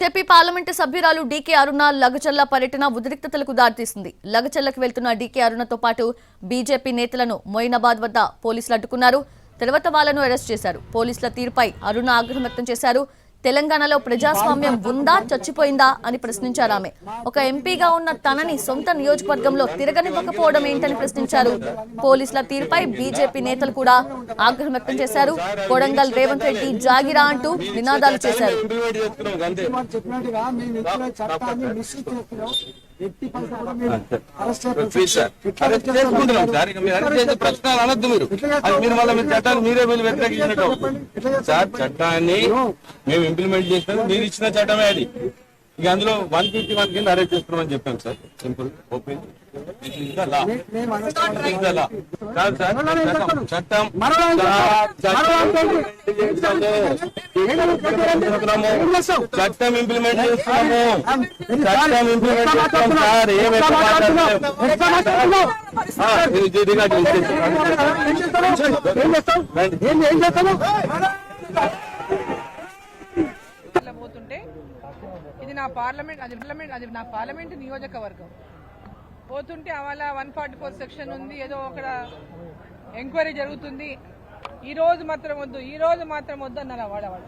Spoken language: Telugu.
తెపి పార్లమెంటు సభ్యురాలు డీకే అరుణ లగచల్ల పర్యటన ఉద్రిక్తతలకు దారితీసింది. లగచల్లకి వెళ్తున్న డీకే అరుణతో పాటు బీజేపీ నేతలను మొయినాబాద్ వద్ద పోలీసులు అడ్డుకున్నారు. తర్వాత వాళ్లను అరెస్ట్ చేశారు. పోలీసుల తీరుపై అరుణ ఆగ్రహం వ్యక్తం చేశారు. తెలంగాణలో ప్రజాస్వామ్యం ఉందా చచ్చిపోయిందా అని ప్రశ్నించారు ఆమె. ఒక ఎంపీగా ఉన్న తనని సొంత నియోజకవర్గంలో తిరగనివ్వకపోవడం ఏంటని ప్రశ్నించారు. పోలీసుల తీరుపై బీజేపీ నేతలు కూడా ఆగ్రహం వ్యక్తం చేశారు. కొడంగల్ రేవంత్ రెడ్డి జాగిరా అంటూ నినాదాలు చేశారు. మీరే వ్యతిరేకించినట్టు సార్ చట్టాన్ని మేము ఇంప్లిమెంట్ చేసినాం. మీరు ఇచ్చిన చట్టమే అది. ఇక అందులో 151 కింద అరెస్ట్ చేస్తున్నామని చెప్పాం సార్. సింపుల్ ఓపెన్ చట్టం చట్టం ఇంప్లిమెంట్ చేస్తున్నాము. చట్టం ఇంప్లిమెంట్ చేస్తున్నాం సార్. పోతుంటే ఇది నా పార్లమెంట్ నియోజకవర్గం పోతుంటే అవాళ 144 సెక్షన్ ఉంది. ఏదో అక్కడ ఎంక్వైరీ జరుగుతుంది. ఈ రోజు మాత్రం వద్దు అన్నారు వాడవాడు.